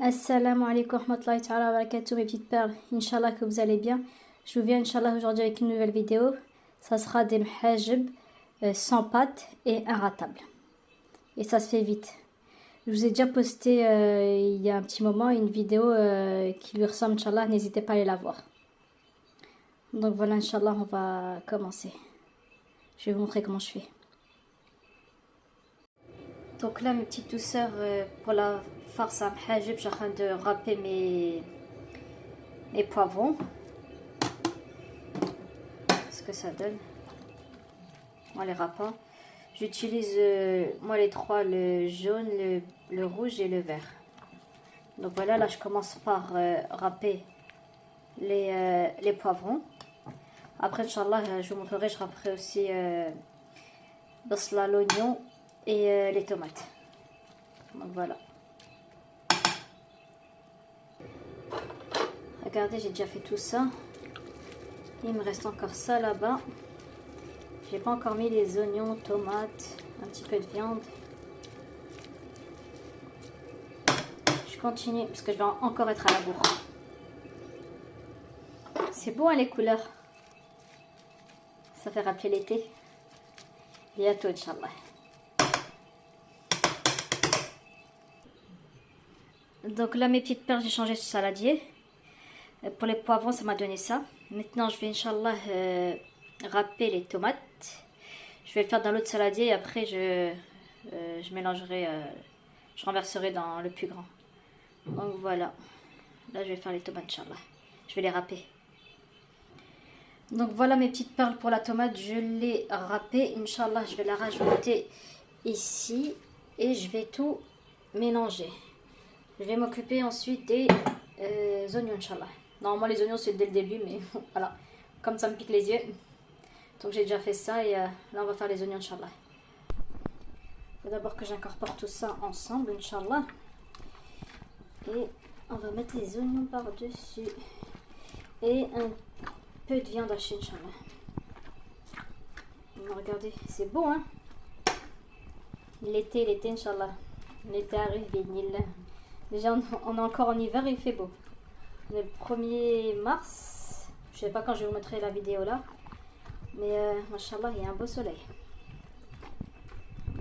Assalamu alaikum wa rahmatullahi ta'ala wa barakatuh mes petites perles. Inch'Allah que vous allez bien. Je vous viens Inch'Allah aujourd'hui avec une nouvelle vidéo. Ça sera des mhajib sans pâte et inratables. Et ça se fait vite. Je vous ai déjà posté il y a un petit moment une vidéo qui lui ressemble Inch'Allah. N'hésitez pas à aller la voir. Donc voilà Inch'Allah on va commencer. Je vais vous montrer comment je fais. Donc là mes petites douceurs pour la farce à mhajib, je suis en train de râper mes poivrons. Ce que ça donne en les râpant. J'utilise moi les trois, le jaune, le rouge et le vert. Donc voilà, là je commence par râper les poivrons. Après Inch'Allah je vous montrerai, je râperai aussi l'oignon et les tomates. Donc voilà. Regardez, j'ai déjà fait tout ça. Il me reste encore ça là-bas. J'ai pas encore mis les oignons, tomates, un petit peu de viande. Je continue parce que je vais encore être à la bourre. C'est beau hein, les couleurs. Ça fait rappeler l'été. Bientôt Inch'Allah. Donc là mes petites perles, j'ai changé de saladier. Pour les poivrons ça m'a donné ça. Maintenant je vais Inch'Allah râper les tomates. Je vais le faire dans l'autre saladier et après je mélangerai, je renverserai dans le plus grand. Donc voilà. Là je vais faire les tomates Inch'Allah. Je vais les râper. Donc voilà mes petites perles pour la tomate. Je l'ai râpée. Inch'Allah je vais la rajouter ici. Et je vais tout mélanger. Je vais m'occuper ensuite des oignons Inch'Allah. Normalement les oignons c'est dès le début mais voilà. Comme ça me pique les yeux. Donc j'ai déjà fait ça et là on va faire les oignons Inch'Allah. Il faut d'abord que j'incorpore tout ça ensemble Inch'Allah. Et on va mettre les oignons par-dessus. Et un peu de viande hachée Inch'Allah. Regardez, c'est beau hein. L'été Inch'Allah. L'été arrive, Bénil. Déjà on est encore en hiver et il fait beau. On est le 1er mars. Je sais pas quand je vous mettrai la vidéo là. Mais machallah, il y a un beau soleil.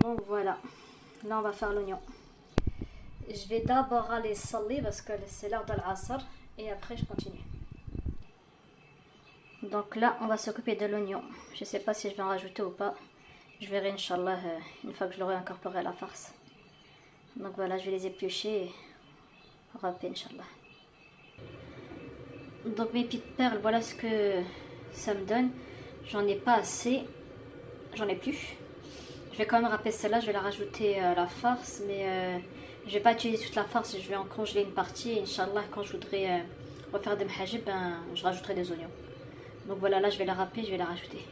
Donc voilà. Là on va faire l'oignon. Je vais d'abord aller saler parce que c'est l'heure de l'asr. Et après je continue. Donc là on va s'occuper de l'oignon. Je sais pas si je vais en rajouter ou pas. Je verrai Inch'Allah une fois que je l'aurai incorporé à la farce. Donc voilà, je vais les éplucher et râper Inch'Allah. Donc mes petites perles, voilà ce que ça me donne. J'en ai pas assez. J'en ai plus. Je vais quand même râper celle-là, je vais la rajouter à la farce. Mais je vais pas utiliser toute la farce, je vais en congeler une partie. Et Inch'Allah, quand je voudrais refaire des mhajib, ben, je rajouterai des oignons. Donc voilà, là je vais la râper, je vais la rajouter.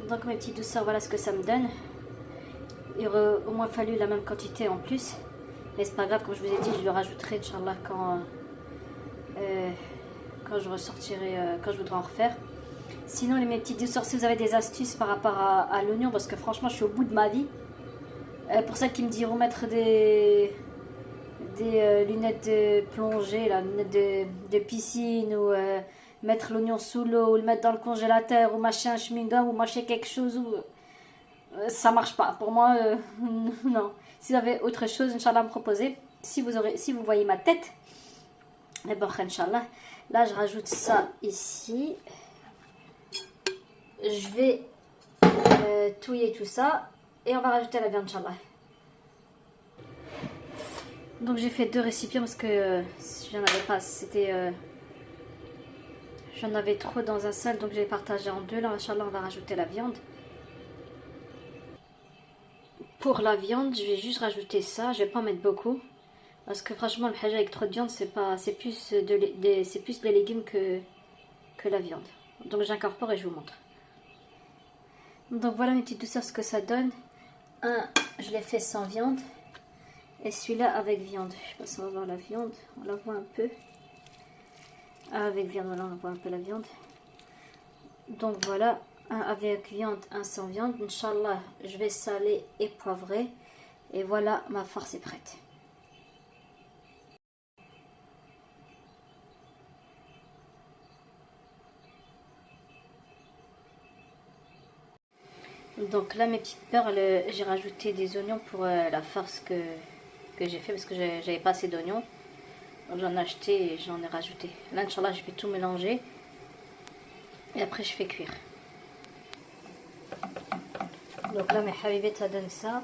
Donc mes petites douceurs, voilà ce que ça me donne. Il aurait au moins fallu la même quantité en plus. Mais c'est pas grave, comme je vous ai dit, je le rajouterai Inch'Allah quand je ressortirai, quand je voudrais en refaire. Sinon mes petites douceurs, si vous avez des astuces par rapport à l'oignon, parce que franchement je suis au bout de ma vie. Pour celles qui me diront mettre des lunettes de plongée, là, lunettes de piscine ou mettre l'oignon sous l'eau ou le mettre dans le congélateur ou mâcher un chewing-gum ou mâcher quelque chose ou ça marche pas pour moi. Non, si vous avez autre chose Inch'Allah à me proposer, si vous voyez ma tête, et bon Inch'Allah, là je rajoute ça ici. Je vais touiller tout ça et on va rajouter la viande Inch'Allah. Donc j'ai fait 2 récipients parce que j'en avais pas, j'en avais trop dans un seul, donc j'ai partagé en 2. Là Inch'Allah on va rajouter la viande. Pour la viande je vais juste rajouter ça, je vais pas en mettre beaucoup parce que franchement le hajj avec trop de viande c'est plus des légumes que la viande. Donc j'incorpore et je vous montre. Donc voilà mes petites douceurs ce que ça donne. Un je l'ai fait sans viande. Et celui-là avec viande. Je sais pas si on va voir la viande. On la voit un peu. Avec viande, voilà, on voit un peu la viande. Donc voilà. Un avec viande, un sans viande. Inch'Allah, je vais saler et poivrer. Et voilà, ma farce est prête. Donc là, mes petites perles, j'ai rajouté des oignons pour la farce que j'ai fait parce que j'avais pas assez d'oignons. Donc j'en ai acheté et j'en ai rajouté. Là, Inch'Allah, je vais tout mélanger. Et après, je fais cuire. Donc là, mes habibets, ça donne ça.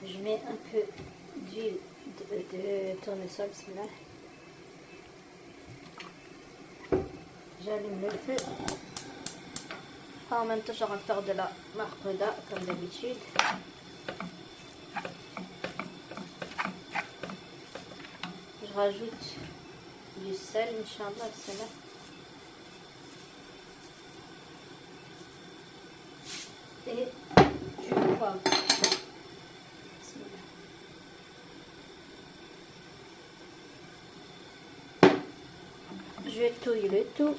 Je mets un peu d'huile de tournesol, bismillah. J'allume le feu. En même temps, je vais faire de la marcouda, comme d'habitude. Je rajoute du sel, Inch'Allah, bismillah. Et du poivre. Je touille le tout.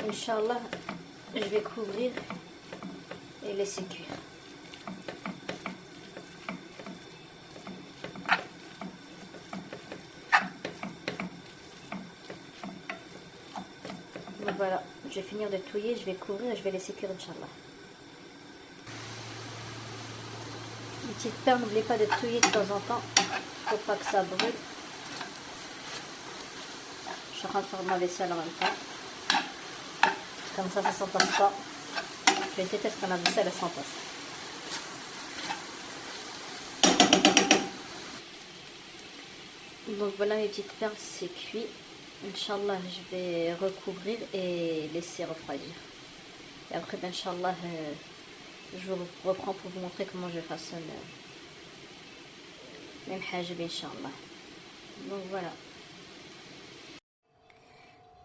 Inch'Allah, je vais couvrir et laisser cuire. Donc voilà, je vais finir de touiller, je vais couvrir et je vais laisser cuire, Inch'Allah. Une petite perle, n'oubliez pas de touiller de temps en temps, faut pas que ça brûle. Je suis en train de faire ma vaisselle en même temps. Comme ça s'entasse pas. Je déteste quand la vaisselle elle s'entasse. Donc voilà, mes petites perles, c'est cuit. Inch'Allah, je vais recouvrir et laisser refroidir. Et après, ben, Inch'Allah, je vous reprends pour vous montrer comment je façonne même hajib, Inch'Allah. Donc voilà.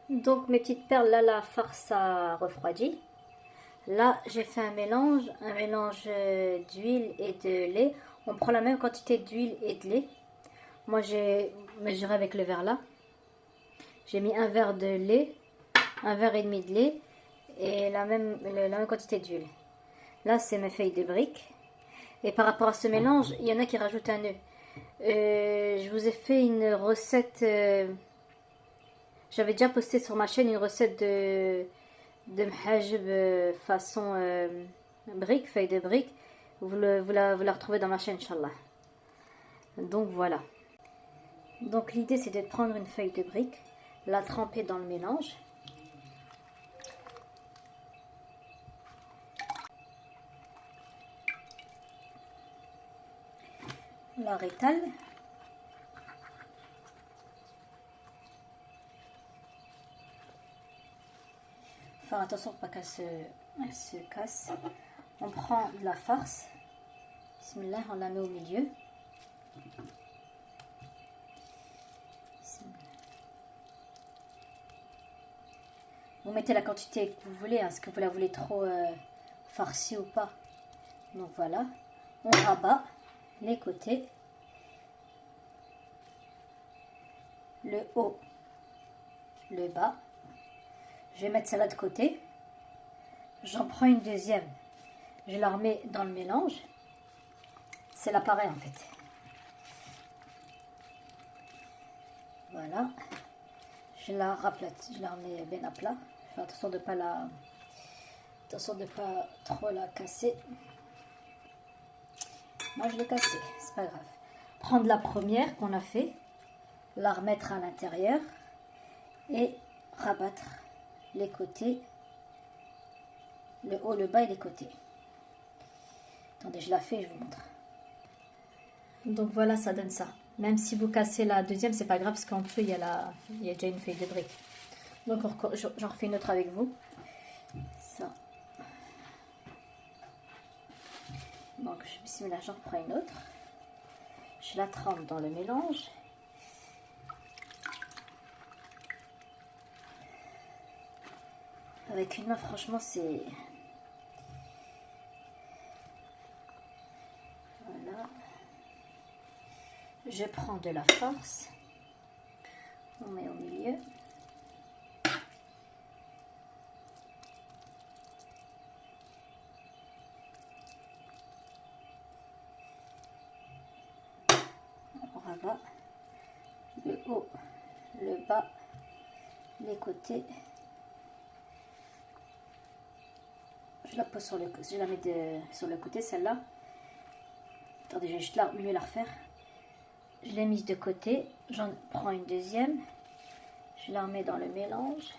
Donc mes petites perles, là la farce a refroidi. Là j'ai fait un mélange d'huile et de lait. On prend la même quantité d'huile et de lait. Moi j'ai mesuré avec le verre là. J'ai mis un verre de lait, un verre et demi de lait et la même quantité d'huile. Là c'est mes feuilles de briques. Et par rapport à ce mélange, il y en a qui rajoutent un œuf. Je vous ai fait une recette... J'avais déjà posté sur ma chaîne une recette de mhajib façon brique, feuille de brique. Vous la retrouvez dans ma chaîne, Inch'Allah. Donc voilà. Donc l'idée c'est de prendre une feuille de brique, la tremper dans le mélange. La rétale. Faire attention pour pas qu'elle se casse. On prend de la farce. Bismillah, on la met au milieu. Vous mettez la quantité que vous voulez, hein, est-ce que vous la voulez trop farcie ou pas. Donc voilà, on rabat les côtés, le haut, le bas. Je vais mettre celle-là de côté. J'en prends une deuxième. Je la remets dans le mélange. C'est l'appareil en fait. Voilà. Je la raplate, je la remets bien à plat. Fais attention de pas trop la casser. Moi je l'ai cassée, c'est pas grave. Prendre la première qu'on a fait, la remettre à l'intérieur et rabattre les côtés, le haut, le bas et les côtés. Attendez, je la fais et je vous montre. Donc voilà, ça donne ça. Même si vous cassez la deuxième, c'est pas grave parce qu'en dessous il y a déjà une feuille de brique. Donc j'en refais une autre avec vous. Ça. Donc bismillah, j'en reprends une autre. Je la trempe dans le mélange. Avec une main, franchement, c'est... Voilà. Je prends de la farce. On met au milieu. rabat, le haut, le bas, les côtés. Je la pose sur le, je la mets sur le côté, celle-là. Attendez, je vais juste mieux la refaire. Je l'ai mise de côté, j'en prends une deuxième, je la remets dans le mélange.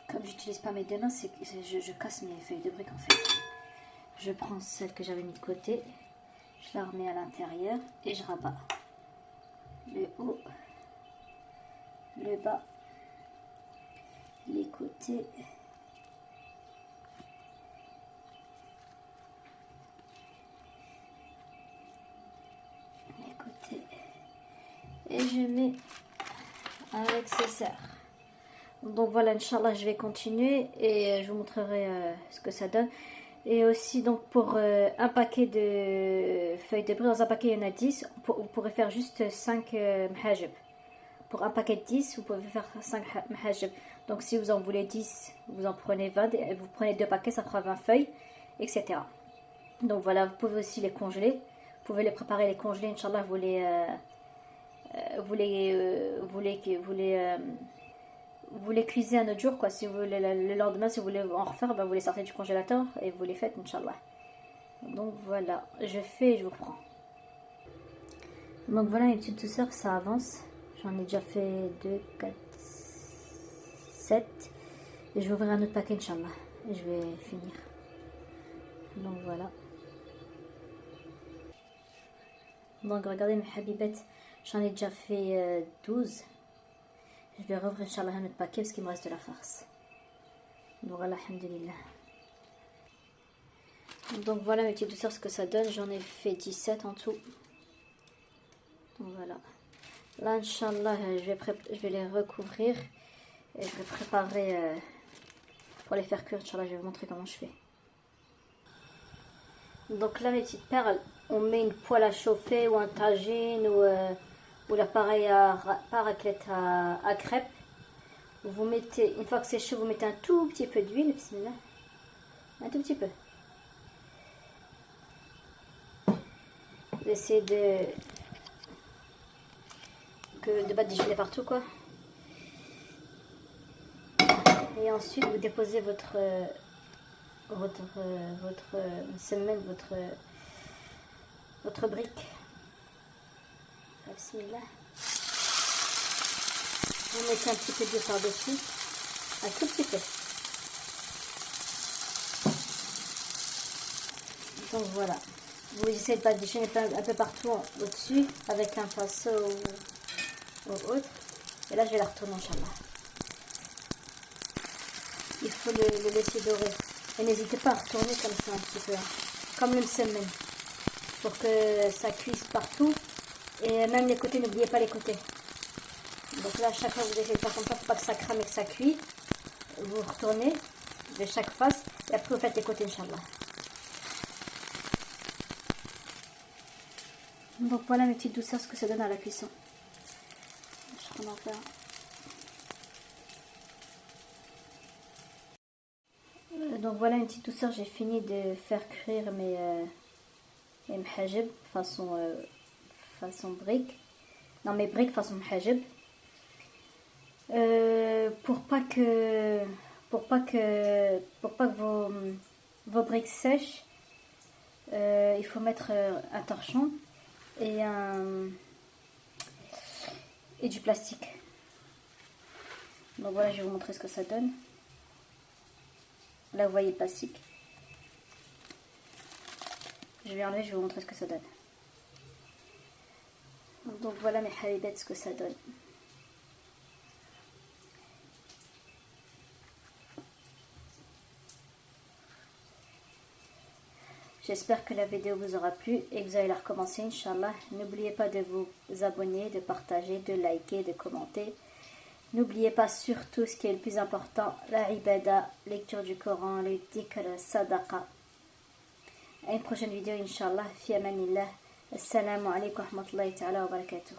Comme j'utilise pas mes deux mains, je casse mes feuilles de briques en fait. Je prends celle que j'avais mis de côté, je la remets à l'intérieur et je rabats. Le haut, le bas, les côtés. Les côtés. Et je mets avec ces serres. Donc voilà, Inch'Allah, je vais continuer et je vous montrerai ce que ça donne. Et aussi, donc pour un paquet de feuilles de briques, dans un paquet il y en a 10, vous pourrez faire juste 5 mhajib. Pour un paquet de 10, vous pouvez faire 5 mhajib. Donc si vous en voulez 10, vous en prenez 20, et vous prenez 2 paquets, ça fera 20 feuilles, etc. Donc voilà, vous pouvez aussi les congeler. Vous pouvez les préparer, les congeler, Inch'Allah, vous les cuisez un autre jour, quoi. Si vous voulez, le lendemain, si vous voulez en refaire, ben vous les sortez du congélateur et vous les faites, Inch'Allah. Donc voilà, je fais et je vous reprends. Donc voilà mes petites douceurs, ça avance. J'en ai déjà fait 2, 4, 7. Et je vais ouvrir un autre paquet, Inch'Allah. Et je vais finir. Donc voilà. Donc regardez mes habibettes, j'en ai déjà fait 12. Je vais rouvrir Inch'Allah un autre paquet parce qu'il me reste de la farce. Donc voilà, alhamdulillah. Donc voilà mes petites douceurs ce que ça donne. J'en ai fait 17 en tout. Donc voilà. Là, Inch'Allah, je vais les recouvrir. Et je vais préparer pour les faire cuire. Inch'Allah, je vais vous montrer comment je fais. Donc là, mes petites perles, on met une poêle à chauffer ou un tagine ou l'appareil à raclette à crêpes. Vous mettez, une fois que c'est chaud, vous mettez un tout petit peu d'huile, bismillah. Un tout petit peu. Vous essayez de badigeonner partout, quoi. Et ensuite, vous déposez votre semaine, votre brique. Bismillah. Vous mettez un petit peu d'eau par-dessus, un tout petit peu. Donc voilà. Vous essayez de badigeonner un peu partout au-dessus avec un pinceau ou autre. Et là, je vais la retourner, Inch'Allah. Il faut le laisser dorer. Et n'hésitez pas à retourner comme ça un petit peu, hein, comme le semaine, pour que ça cuise partout. Et même les côtés, n'oubliez pas les côtés. Donc là, chaque fois vous essayez de faire comme ça, pour pas que ça crame et que ça cuit. Vous retournez de chaque face et après vous faites les côtés, Inch'Allah. Donc voilà mes petites douceurs, ce que ça donne à la cuisson. Je vais en faire. Donc voilà une petite douceur, j'ai fini de faire cuire mes mhajib façon brique. Non, mes briques façon mhajib. Pour pas que vos briques sèchent, il faut mettre un torchon et du plastique. Donc voilà, je vais vous montrer ce que ça donne. Là vous voyez le plastique. Je vais enlever, je vais vous montrer ce que ça donne. Donc voilà mes habibettes, ce que ça donne. J'espère que la vidéo vous aura plu et que vous allez la recommencer, Inch'Allah. N'oubliez pas de vous abonner, de partager, de liker, de commenter. N'oubliez pas surtout ce qui est le plus important, la ibada, lecture du Coran, les dhikr, sadaqa. À une prochaine vidéo, Inch'Allah. Fi amanillah. Assalamu alaikum wa rahmatullahi ta'ala wa barakatuh.